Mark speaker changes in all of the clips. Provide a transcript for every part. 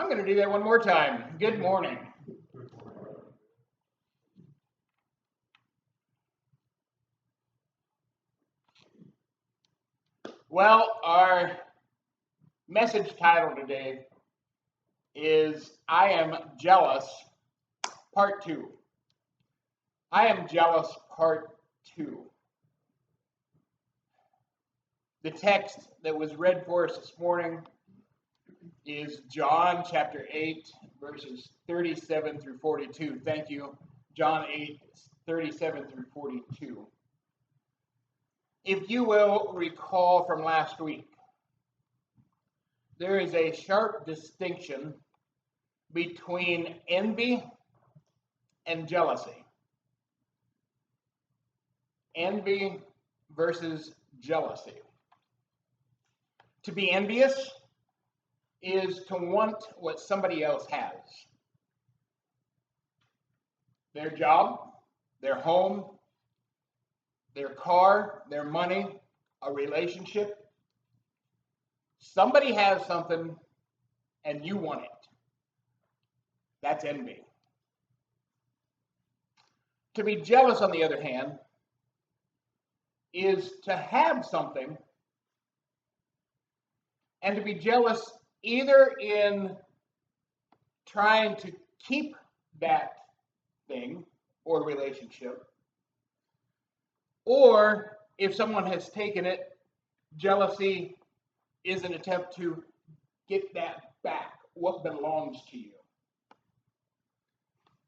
Speaker 1: I'm going to do that one more time. Good morning. Well, our message title today is I Am Jealous, Part 2. I Am Jealous, Part 2. The text that was read for us this morning is John chapter 8, verses 37 through 42. Thank you. John 8, 37 through 42. If you will recall from last week, there is a sharp distinction between envy and jealousy. Envy versus jealousy. To be envious is to want what somebody else has. Their job, their home, their car, their money, a relationship. Somebody has something and you want it. That's envy. To be jealous, on the other hand, is to have something and to be jealous either in trying to keep that thing or relationship, or if someone has taken it, jealousy is an attempt to get that back, what belongs to you.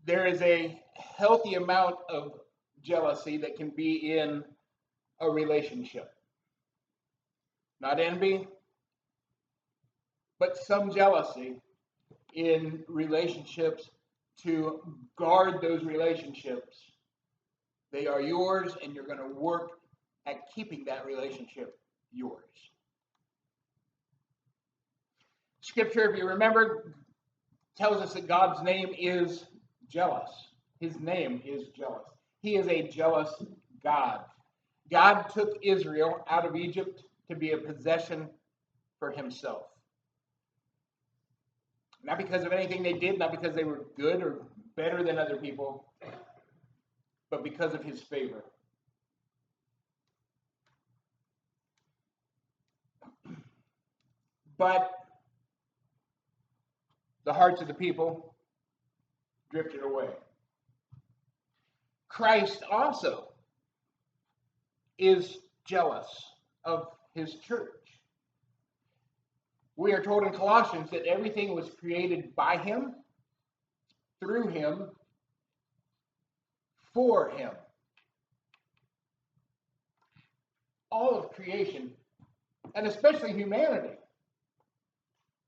Speaker 1: There is a healthy amount of jealousy that can be in a relationship. Not envy, but some jealousy in relationships to guard those relationships. They are yours, and you're going to work at keeping that relationship yours. Scripture, if you remember, tells us that God's name is jealous. His name is jealous. He is a jealous God. God took Israel out of Egypt to be a possession for himself. Not because of anything they did, not because they were good or better than other people, but because of his favor. But the hearts of the people drifted away. Christ also is jealous of his church. We are told in Colossians that everything was created by him, through him, for him. All of creation, and especially humanity,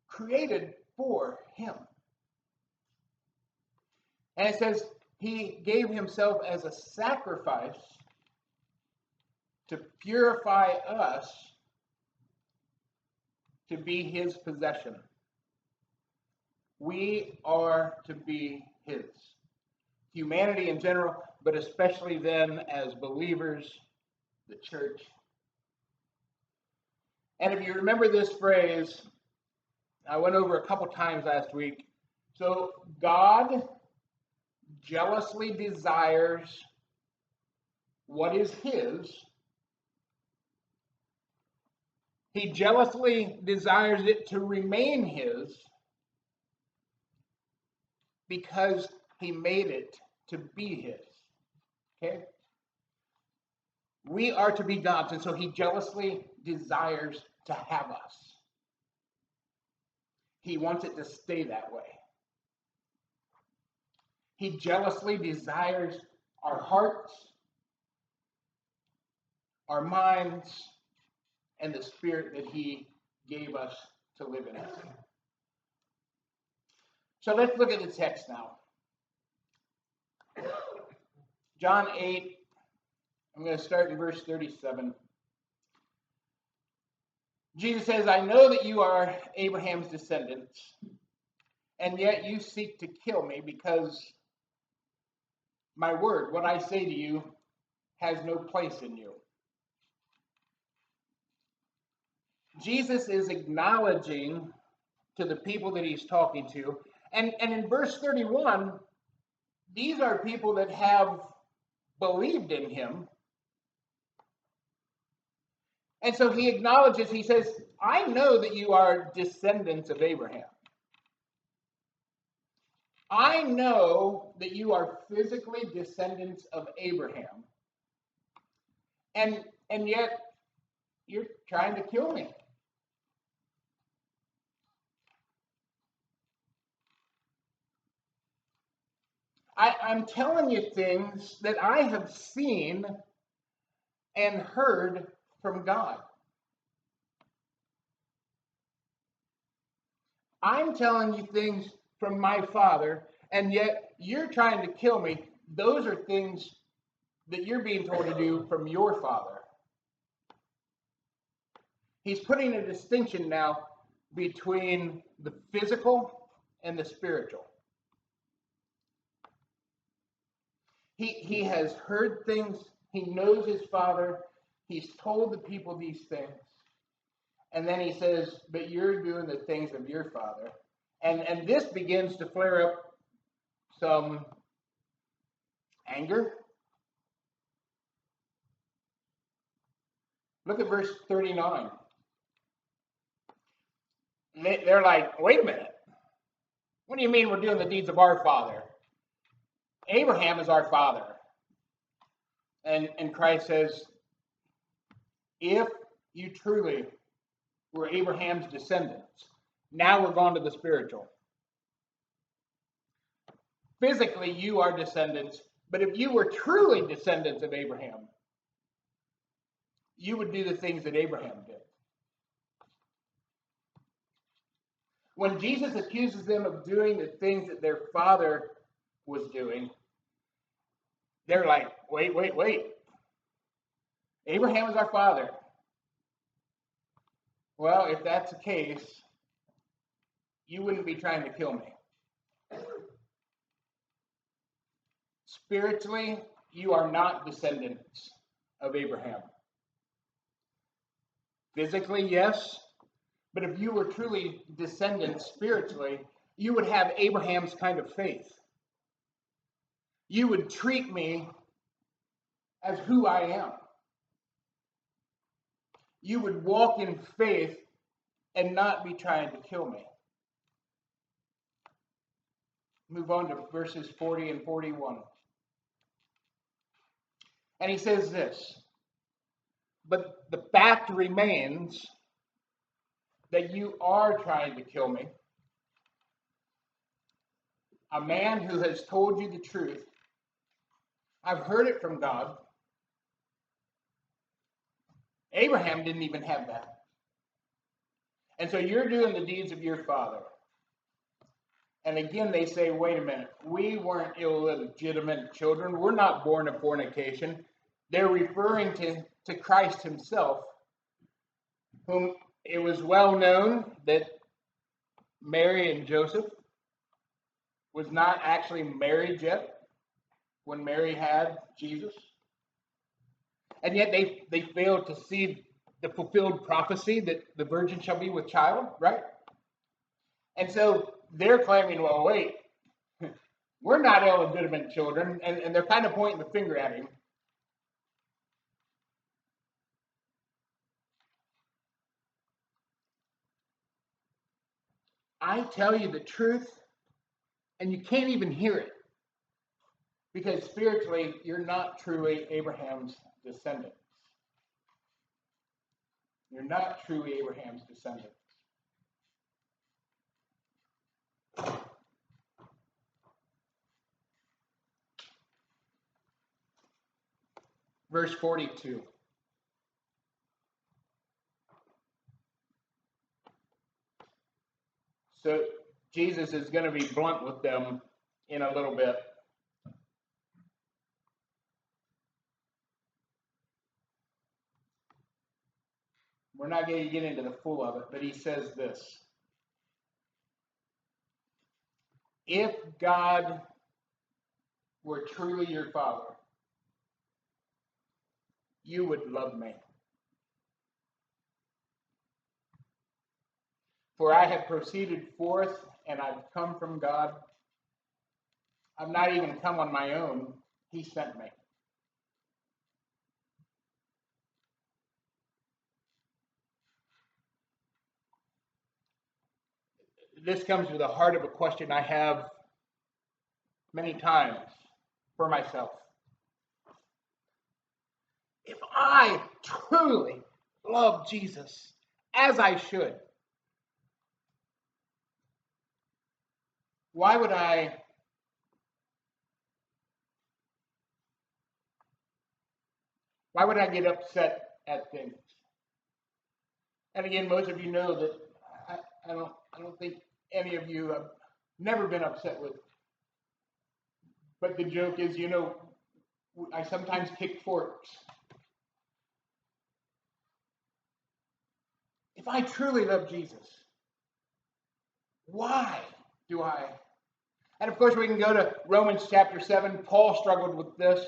Speaker 1: created for him. And it says he gave himself as a sacrifice to purify us to be his possession. We are to be his. Humanity in general, but especially then as believers, the church. And if you remember this phrase, I went over a couple times last week. So God jealously desires what is his. He jealously desires it to remain his because he made it to be his. Okay? We are to be God's, and so he jealously desires to have us. He wants it to stay that way. He jealously desires our hearts, our minds, and the spirit that he gave us to live in us. So let's look at the text now. John 8, I'm going to start in verse 37. Jesus says, I know that you are Abraham's descendants, and yet you seek to kill me because my word, what I say to you, has no place in you. Jesus is acknowledging to the people that he's talking to. And in verse 31, these are people that have believed in him. And so he acknowledges, he says, I know that you are descendants of Abraham. I know that you are physically descendants of Abraham. And yet you're trying to kill me. I'm telling you things that I have seen and heard from God. I'm telling you things from my Father, and yet you're trying to kill me. Those are things that you're being told to do from your Father. He's putting a distinction now between the physical and the spiritual. He has heard things. He knows his Father. He's told the people these things. And then he says, but you're doing the things of your Father. And this begins to flare up some anger. Look at verse 39. They're like, wait a minute. What do you mean we're doing the deeds of our father? Abraham is our father. And Christ says, if you truly were Abraham's descendants, now we're going to the spiritual. Physically, you are descendants, but if you were truly descendants of Abraham, you would do the things that Abraham did. When Jesus accuses them of doing the things that their father was doing, they're like, wait. Abraham is our father. Well, if that's the case, you wouldn't be trying to kill me. Spiritually, you are not descendants of Abraham. Physically, yes. But if you were truly descendants spiritually, you would have Abraham's kind of faith. You would treat me as who I am. You would walk in faith and not be trying to kill me. Move on to verses 40 and 41. And he says this, but the fact remains that you are trying to kill me. A man who has told you the truth. I've heard it from God. Abraham didn't even have that. And so you're doing the deeds of your father. And again, they say, wait a minute. We weren't illegitimate children. We're not born of fornication. They're referring to Christ himself, whom it was well known that Mary and Joseph was not actually married yet when Mary had Jesus. And yet they failed to see the fulfilled prophecy that the virgin shall be with child, right? And so they're claiming, well, wait, we're not illegitimate children, and they're kind of pointing the finger at him. I tell you the truth, and you can't even hear it. Because spiritually, you're not truly Abraham's descendants. You're not truly Abraham's descendants. Verse 42. So Jesus is going to be blunt with them in a little bit. We're not going to get into the full of it, but he says this. If God were truly your father, you would love me. For I have proceeded forth, and I've come from God. I've not even come on my own. He sent me. This comes to the heart of a question I have many times for myself. If I truly love Jesus as I should, why would I get upset at things? And again, most of you know that I don't think any of you have never been upset with. But the joke is, I sometimes kick forks. If I truly love Jesus, why do I? And of course, we can go to Romans chapter 7. Paul struggled with this.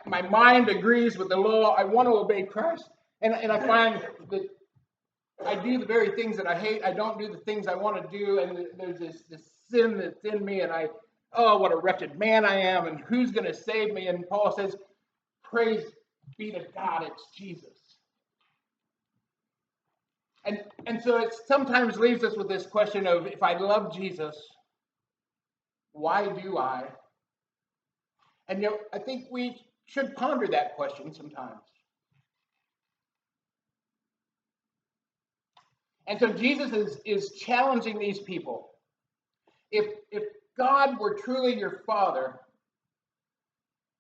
Speaker 1: My mind agrees with the law. I want to obey Christ. And I find that I do the very things that I hate. I don't do the things I want to do. And there's this sin that's in me. And what a wretched man I am. And who's going to save me? And Paul says, praise be to God, it's Jesus. And so it sometimes leaves us with this question of, if I love Jesus, why do I? And I think we should ponder that question sometimes. And so Jesus is challenging these people. If God were truly your Father,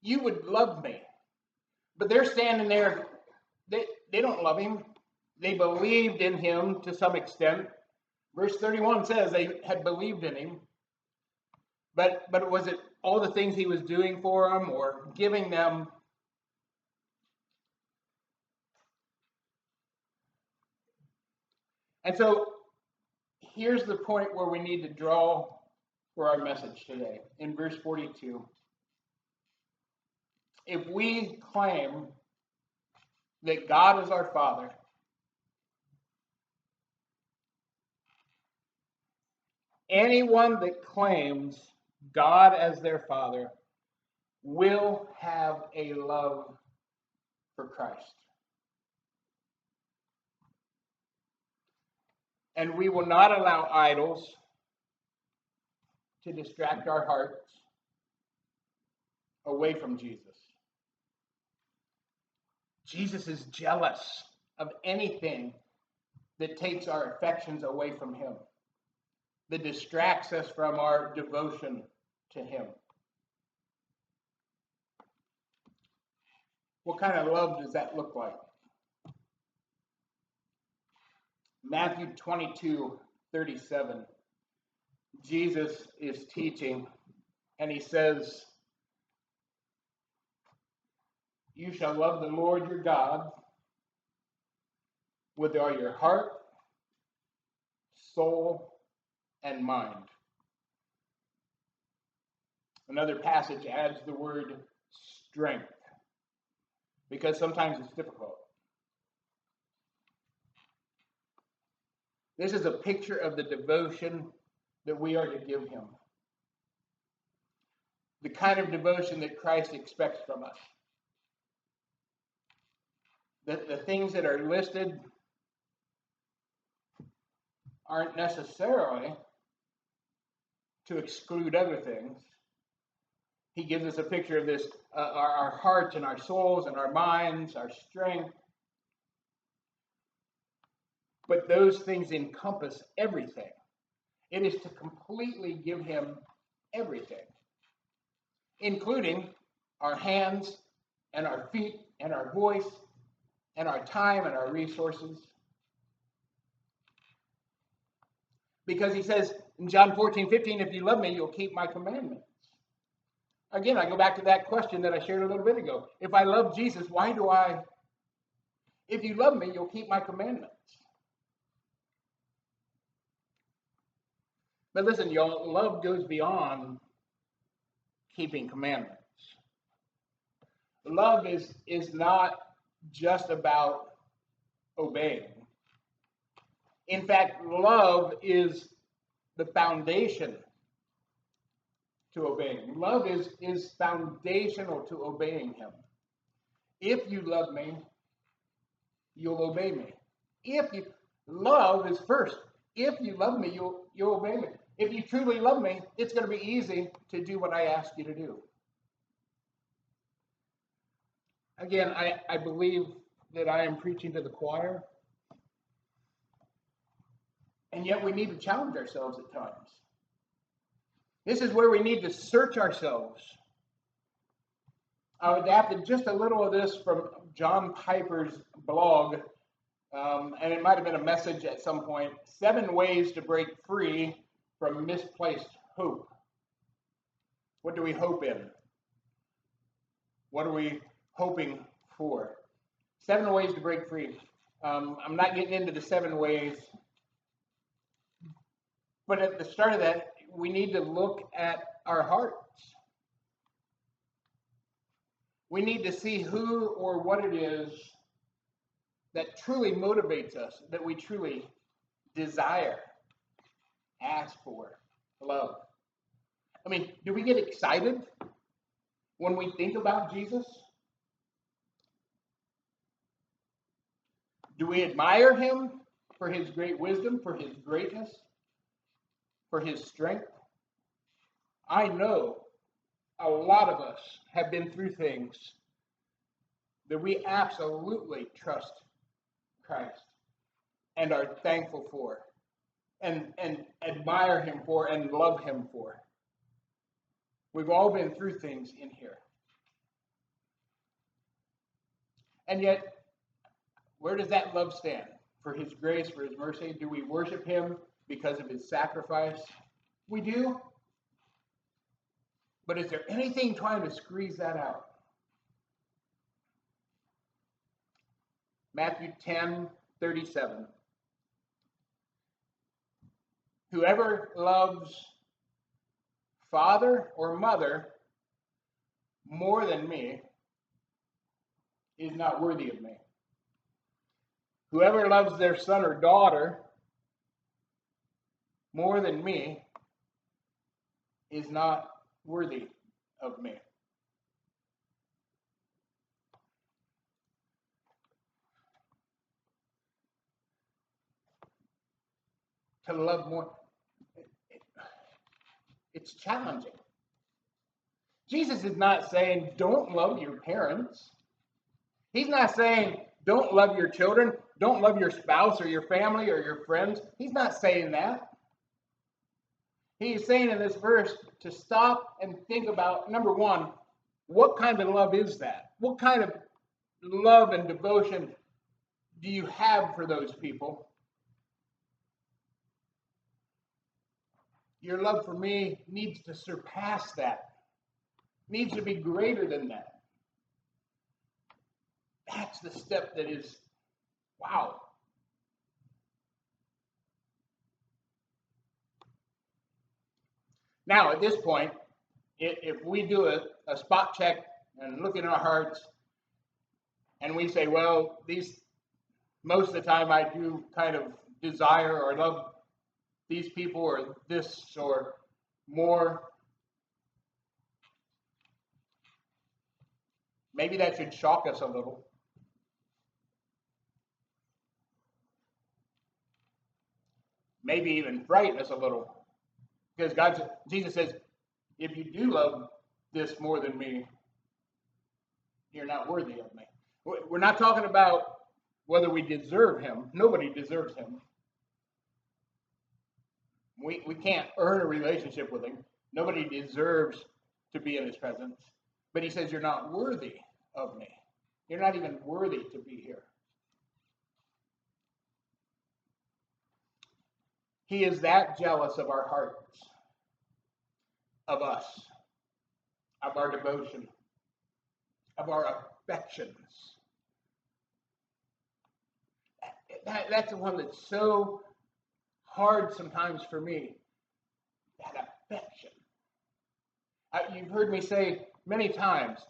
Speaker 1: you would love me. But they're standing there, they don't love him. They believed in him to some extent. Verse 31 says they had believed in him. But was it all the things he was doing for them or giving them? And so here's the point where we need to draw for our message today. In verse 42, if we claim that God is our Father, anyone that claims God as their Father will have a love for Christ. And we will not allow idols to distract our hearts away from Jesus. Jesus is jealous of anything that takes our affections away from him, that distracts us from our devotion to him. What kind of love does that look like? Matthew 22:37. Jesus is teaching, and he says, you shall love the Lord your God with all your heart, soul, and mind. Another passage adds the word strength, because sometimes it's difficult. This is a picture of the devotion that we are to give him. The kind of devotion that Christ expects from us. The things that are listed aren't necessarily to exclude other things. He gives us a picture of this, our hearts and our souls and our minds, our strength. But those things encompass everything. It is to completely give him everything, including our hands and our feet and our voice and our time and our resources. Because he says in John 14:15, if you love me, you'll keep my commandments. Again, I go back to that question that I shared a little bit ago. If I love Jesus, why do I? If you love me, you'll keep my commandments. But listen, y'all, love goes beyond keeping commandments. Love is not just about obeying. In fact, love is the foundation to obeying. Love is foundational to obeying him. If you love me, you'll obey me. If you love is first. If you love me, you'll obey me. If you truly love me, it's going to be easy to do what I ask you to do. Again, I believe that I am preaching to the choir. And yet we need to challenge ourselves at times. This is where we need to search ourselves. I adapted just a little of this from John Piper's blog, and it might have been a message at some point. 7 ways to break free from misplaced hope. What do we hope in? What are we hoping for? 7 ways to break free. I'm not getting into the 7 ways, but at the start of that, we need to look at our hearts. We need to see who or what it is that truly motivates us, that we truly desire, ask for, love. I mean, do we get excited when we think about Jesus? Do we admire him for his great wisdom, for his greatness, for his strength? I know a lot of us have been through things that we absolutely trust Christ and are thankful for and admire him for and love him for. We've all been through things in here. And yet, where does that love stand? For his grace, for his mercy? Do we worship him because of his sacrifice? We do. But is there anything trying to squeeze that out? Matthew 10:37. Whoever loves father or mother more than me is not worthy of me. Whoever loves their son or daughter more than me is not worthy of me. To love more, it's challenging. Jesus is not saying don't love your parents. He's not saying don't love your children, don't love your spouse or your family or your friends. He's not saying that. He's saying in this verse to stop and think about, number one, what kind of love is that? What kind of love and devotion do you have for those people? Your love for me needs to surpass that, needs to be greater than that. That's the step that is, wow. Now, at this point, if we do a spot check and look in our hearts, and we say, well, most of the time I do kind of desire or love these people or this or more, maybe that should shock us a little. Maybe even frighten us a little. Because Jesus says, if you do love this more than me, you're not worthy of me. We're not talking about whether we deserve him. Nobody deserves him. We can't earn a relationship with him. Nobody deserves to be in his presence. But he says, you're not worthy of me. You're not even worthy to be here. He is that jealous of our hearts, of us, of our devotion, of our affections. That's the one that's so hard sometimes for me, that affection. You've heard me say many times,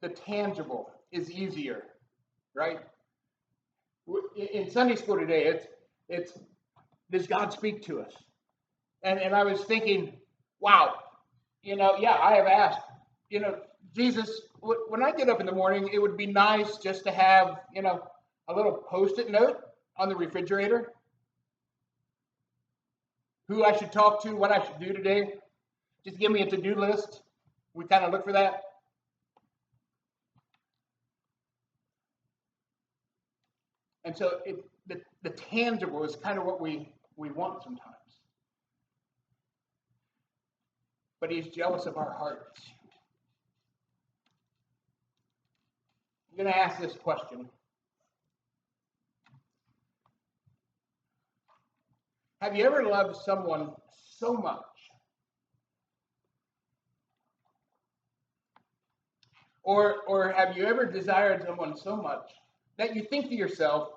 Speaker 1: the tangible is easier, right? In Sunday school today, it's does God speak to us? And I was thinking, wow, yeah, I have asked, Jesus, when I get up in the morning, it would be nice just to have, a little post-it note on the refrigerator, who I should talk to, what I should do today. Just give me a to-do list. We kind of look for that. And so the tangible is kind of what we want sometimes. But he's jealous of our hearts. I'm going to ask this question. Have you ever loved someone so much or have you ever desired someone so much that you think to yourself,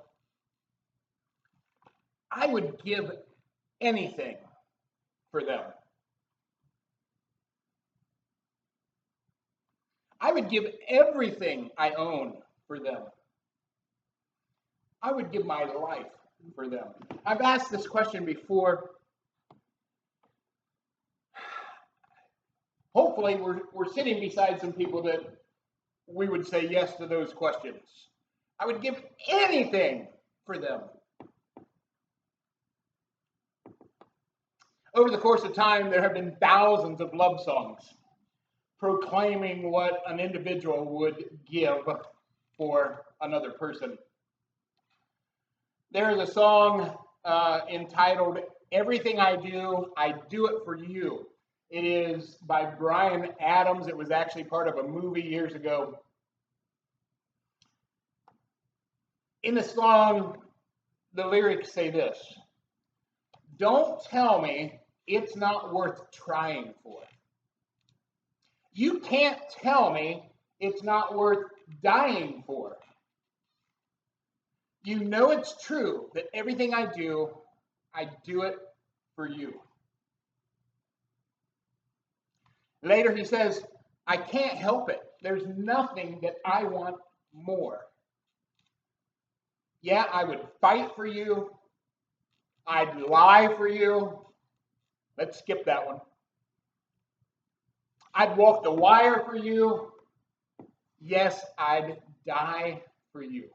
Speaker 1: I would give anything for them? I would give everything I own for them. I would give my life for them. I've asked this question before. Hopefully, we're sitting beside some people that we would say yes to those questions. I would give anything for them. Over the course of time, there have been thousands of love songs proclaiming what an individual would give for another person. There is a song entitled Everything I Do It For You. It is by Bryan Adams. It was actually part of a movie years ago. In the song, the lyrics say this: don't tell me it's not worth trying for. You can't tell me it's not worth dying for. You know it's true that everything I do it for you. Later he says, I can't help it. There's nothing that I want more. Yeah, I would fight for you. I'd lie for you. Let's skip that one. I'd walk the wire for you. Yes, I'd die for you.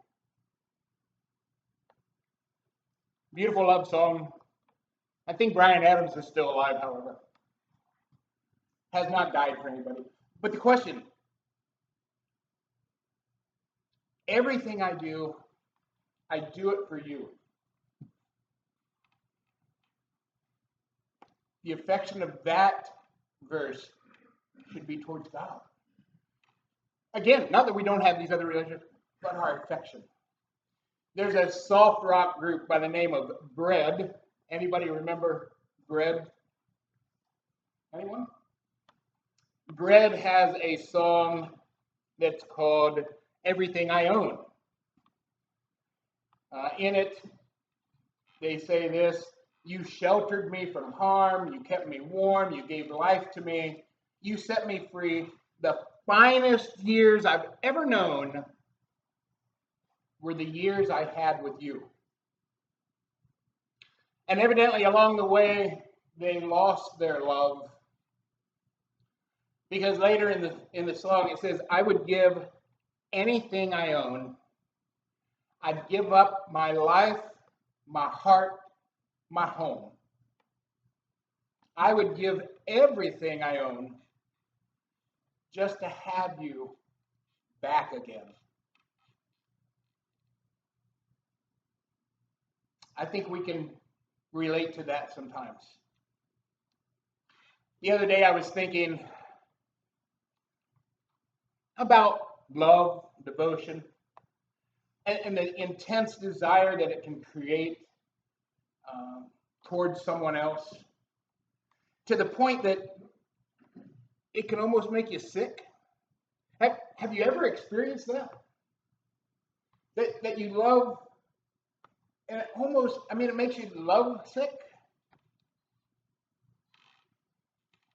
Speaker 1: Beautiful love song. I think Bryan Adams is still alive, however. Has not died for anybody. But the question, everything I do it for you. The affection of that verse should be towards God. Again, not that we don't have these other relationships, but our affection. There's a soft rock group by the name of Bread. Anybody remember Bread? Anyone? Bread has a song that's called Everything I Own. In it, they say this: you sheltered me from harm, you kept me warm, you gave life to me, you set me free. The finest years I've ever known were the years I had with you. And evidently along the way, they lost their love. Because later in the song it says, I would give anything I own. I'd give up my life, my heart, my home. I would give everything I own just to have you back again. I think we can relate to that sometimes. The other day I was thinking about love, devotion, and the intense desire that it can create towards someone else, to the point that it can almost make you sick. Have you ever experienced that? That you love, and it makes you love sick.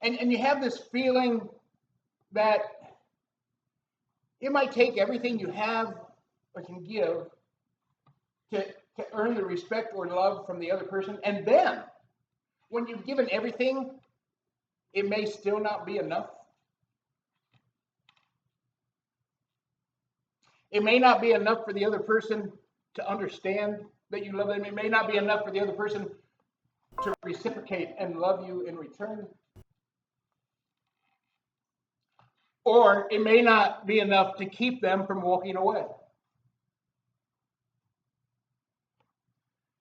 Speaker 1: And you have this feeling that it might take everything you have or can give to earn the respect or love from the other person. And then, when you've given everything, it may still not be enough. It may not be enough for the other person to understand that you love them. It may not be enough for the other person to reciprocate and love you in return. Or it may not be enough to keep them from walking away.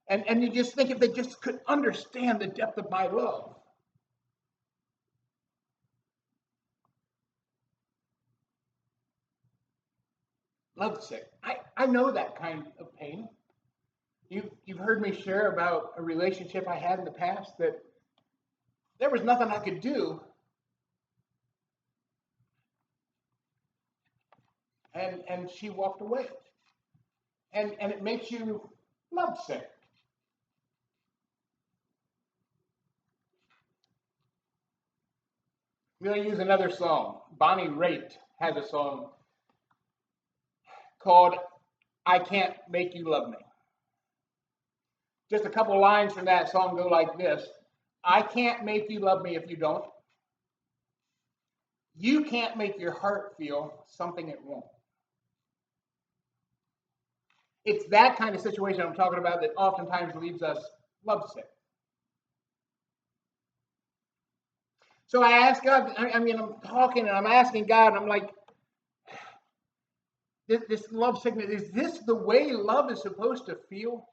Speaker 1: And you just think if they just could understand the depth of my love. Lovesick. I know that kind of pain. You've heard me share about a relationship I had in the past that there was nothing I could do. And she walked away. And it makes you lovesick. We're going to use another song. Bonnie Raitt has a song called I Can't Make You Love Me. Just a couple lines from that song go like this. I can't make you love me if you don't. You can't make your heart feel something it won't. It's that kind of situation I'm talking about that oftentimes leaves us lovesick. So I ask God, I'm talking and I'm asking God, and I'm like, this love sickness, is this the way love is supposed to feel?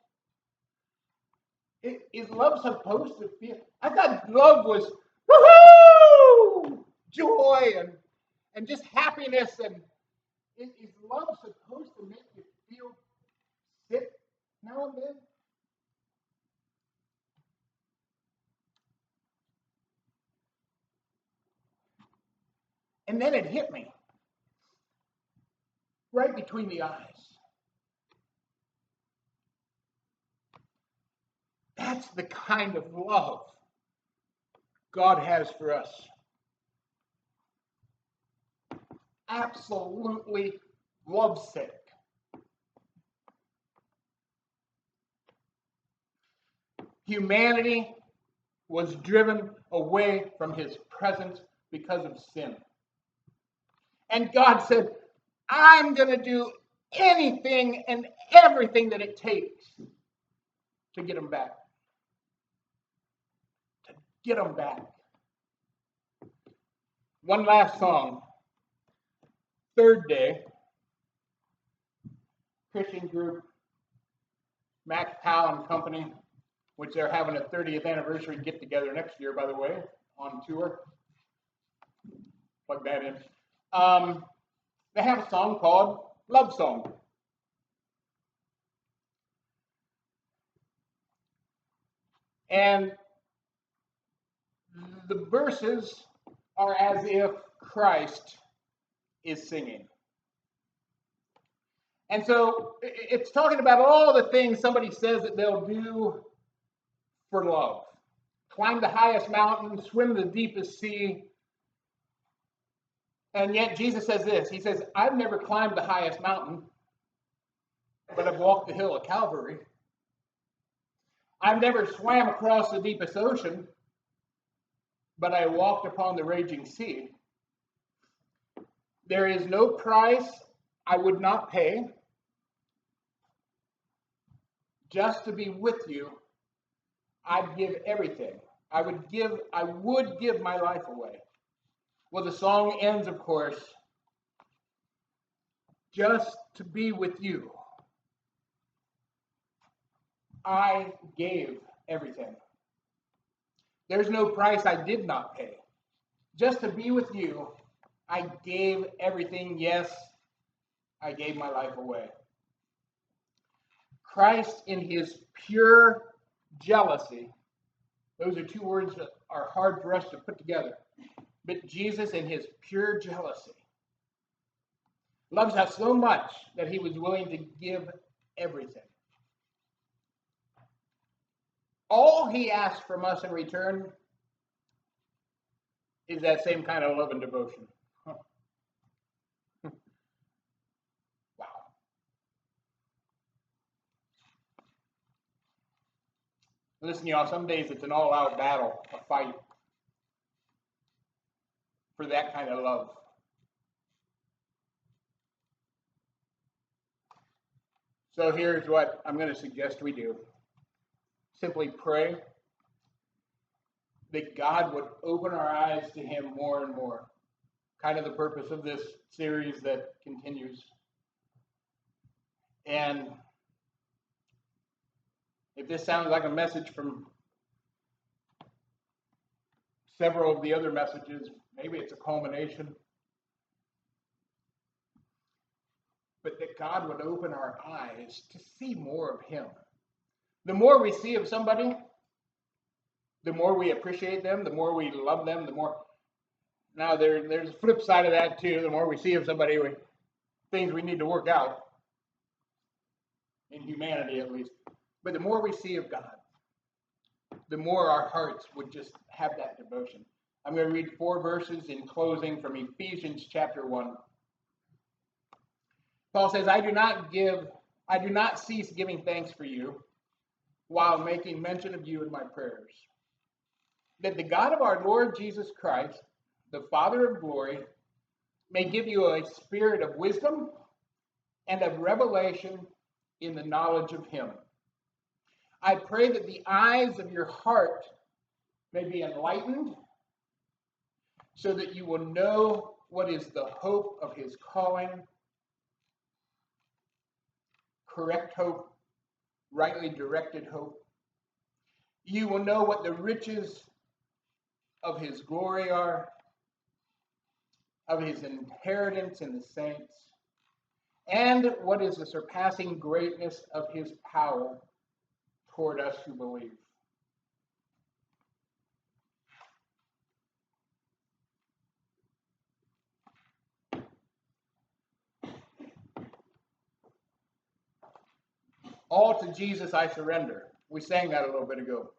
Speaker 1: Is love supposed to feel? I thought love was woohoo, joy and just happiness. And is love supposed to make you feel sick now and then? And then it hit me right between the eyes. That's the kind of love God has for us. Absolutely lovesick. Humanity was driven away from his presence because of sin. And God said, I'm going to do anything and everything that it takes to get them back. To get them back. One last song. Third Day. Christian group. Max Powell and Company, which they're having a 30th anniversary get together next year, by the way, on tour. Plug that in. They have a song called Love Song. And the verses are as if Christ is singing. And so it's talking about all the things somebody says that they'll do for love. Climb the highest mountain, swim the deepest sea. And yet Jesus says this. He says, I've never climbed the highest mountain, but I've walked the hill of Calvary. I've never swam across the deepest ocean, but I walked upon the raging sea. There is no price I would not pay just to be with you. I'd give everything. I would give my life away. Well, the song ends, of course, just to be with you. I gave everything. There's no price I did not pay. Just to be with you, I gave everything. Yes, I gave my life away. Christ in his pure jealousy. Those are two words that are hard for us to put together. But Jesus in his pure jealousy loves us so much that he was willing to give everything. All he asks from us in return is that same kind of love and devotion. Wow. Listen, y'all, some days it's an all-out battle, a fight for that kind of love. So here's what I'm going to suggest we do. Simply pray that God would open our eyes to him more and more. Kind of the purpose of this series that continues. And if this sounds like a message from several of the other messages, maybe it's a culmination. But that God would open our eyes to see more of him. The more we see of somebody, the more we appreciate them, the more we love them, the more. Now, there's a flip side of that, too. The more we see of somebody, things we need to work out, in humanity at least. But the more we see of God, the more our hearts would just have that devotion. I'm going to read 4 verses in closing from Ephesians chapter 1. Paul says, I do not cease giving thanks for you while making mention of you in my prayers, that the God of our Lord Jesus Christ, the Father of glory, may give you a spirit of wisdom and of revelation in the knowledge of him. I pray that the eyes of your heart may be enlightened, so that you will know what is the hope of his calling, correct hope, rightly directed hope. You will know what the riches of his glory are, of his inheritance in the saints, and what is the surpassing greatness of his power toward us who believe. All to Jesus I surrender. We sang that a little bit ago.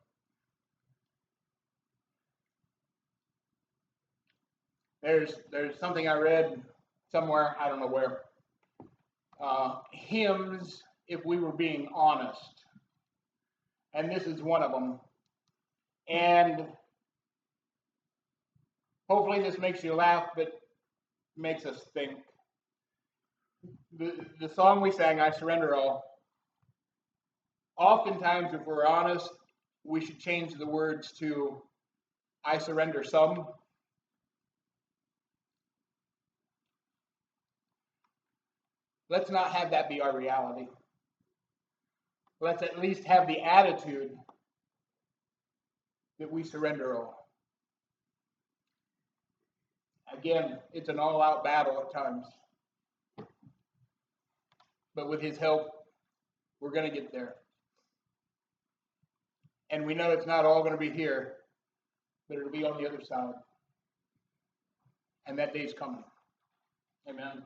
Speaker 1: There's something I read somewhere, I don't know where. Hymns, if we were being honest. And this is one of them. And hopefully this makes you laugh, but makes us think. The song we sang, I Surrender All, oftentimes, if we're honest, we should change the words to I surrender some. Let's not have that be our reality. Let's at least have the attitude that we surrender all. Again, it's an all-out battle at times. But with his help, we're going to get there. And we know it's not all going to be here, but it'll be on the other side. And that day's coming. Amen.